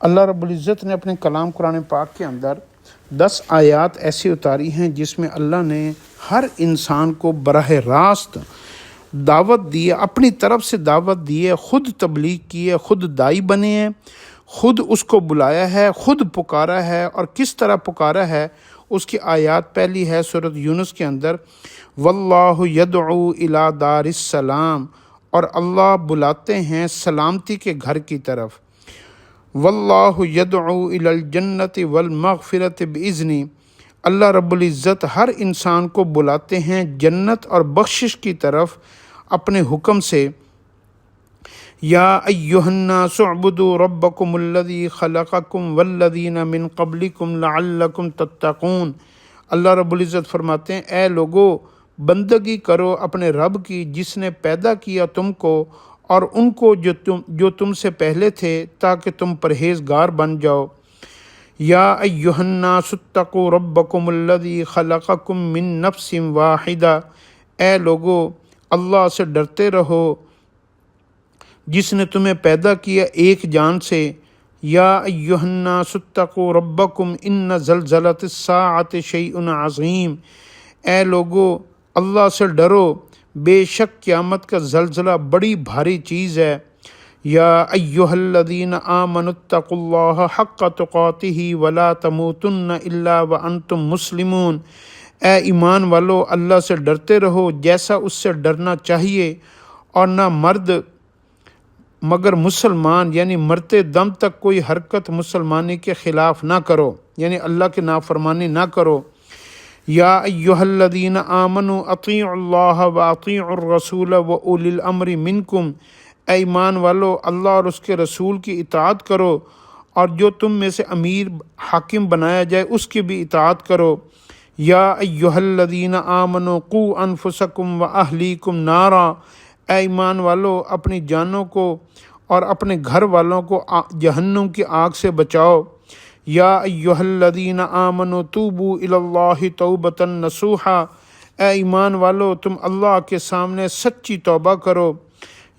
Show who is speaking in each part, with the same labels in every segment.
Speaker 1: اللہ رب العزت نے اپنے کلام قرآن پاک کے اندر 10 آیات ایسی اتاری ہیں جس میں اللہ نے ہر انسان کو براہ راست دعوت دی ہے، اپنی طرف سے دعوت دی ہے، خود تبلیغ کی ہے، خود دائی بنے ہیں، خود اس کو بلایا ہے، خود پکارا ہے، اور کس طرح پکارا ہے اس کی آیات پہلی ہے سورۃ یونس کے اندر، واللہ یدعو الی دار السلام، اور اللہ بلاتے ہیں سلامتی کے گھر کی طرف، واللہ یدعو الی الجنت والمغفرت باذنی، اللہ رب العزت ہر انسان کو بلاتے ہیں جنت اور بخشش کی طرف اپنے حکم سے، یا ایھا الناس اعبدوا ربکم الذی خلقکم والذین من قبلکم لعلکم تتقون، اللہ رب العزت فرماتے ہیں اے لوگو بندگی کرو اپنے رب کی جس نے پیدا کیا تم کو اور ان کو جو تم سے پہلے تھے تاکہ تم پرہیزگار بن جاؤ، یا ایھا الناس اتقوا ربکم الذی خلقکم من نفس واحدہ، اے لوگو اللہ سے ڈرتے رہو جس نے تمہیں پیدا کیا ایک جان سے، یا ایھا الناس اتقوا ربکم ان زلزلۃ الساعۃ شیء عظیم، اے لوگو اللہ سے ڈرو بے شک قیامت کا زلزلہ بڑی بھاری چیز ہے، یا ایھا الذین آمنوا اتقوا اللہ حق تقاتہ ولا تموتن الا وانتم مسلمون، اے ایمان والو اللہ سے ڈرتے رہو جیسا اس سے ڈرنا چاہیے، اور نہ مرد مگر مسلمان، یعنی مرتے دم تک کوئی حرکت مسلمانی کے خلاف نہ کرو، یعنی اللہ کی نافرمانی نہ کرو، یا ایھا الذین آمنوا اطیعوا اللہ واطیعوا الرسول واولی الامر منکم، اے ایمان والو اللہ اور اس کے رسول کی اطاعت کرو اور جو تم میں سے امیر حاکم بنایا جائے اس کی بھی اطاعت کرو، یا ایھا الذین آمنوا قوا انفسکم واہلیکم نارا، اے ایمان والو اپنی جانوں کو اور اپنے گھر والوں کو جہنم کی آگ سے بچاؤ، یا ایھا الذین آمنوا توبوا الی اللہ توبۃ نصوحا، اے ایمان والو تم اللہ کے سامنے سچی توبہ کرو،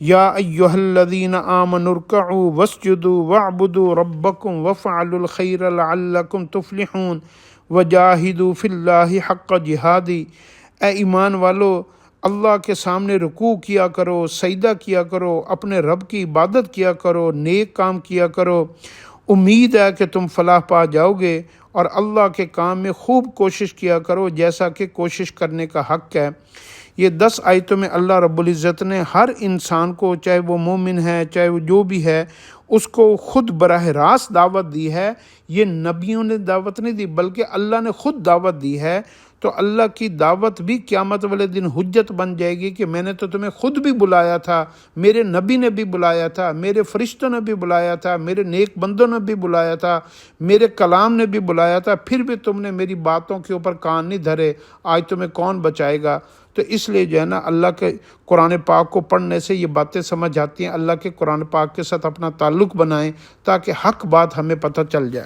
Speaker 1: یا ایھا الذین آمنوا ارکعوا واسجدوا واعبدوا ربکم وافعلوا الخیر لعلکم تفلحون وجاہدوا فی اللہ حق جہادی، اے ایمان والو اللہ کے سامنے رکوع کیا کرو، سجدہ کیا کرو، اپنے رب کی عبادت کیا کرو، نیک کام کیا کرو، امید ہے کہ تم فلاح پا جاؤ گے، اور اللہ کے کام میں خوب کوشش کیا کرو جیسا کہ کوشش کرنے کا حق ہے۔ یہ 10 آیتوں میں اللہ رب العزت نے ہر انسان کو، چاہے وہ مومن ہے چاہے وہ جو بھی ہے، اس کو خود براہ راست دعوت دی ہے، یہ نبیوں نے دعوت نہیں دی بلکہ اللہ نے خود دعوت دی ہے، تو اللہ کی دعوت بھی قیامت والے دن حجت بن جائے گی کہ میں نے تو تمہیں خود بھی بلایا تھا، میرے نبی نے بھی بلایا تھا، میرے فرشتوں نے بھی بلایا تھا، میرے نیک بندوں نے بھی بلایا تھا، میرے کلام نے بھی بلایا تھا، پھر بھی تم نے میری باتوں کے اوپر کان نہیں دھرے، آج تمہیں کون بچائے گا؟ تو اس لیے جو ہے نا اللہ کے قرآن پاک کو پڑھنے سے یہ باتیں سمجھ آتی ہیں، اللہ کے قرآن پاک کے ساتھ اپنا تعلق بنائیں تاکہ حق بات ہمیں پتہ چل جائے۔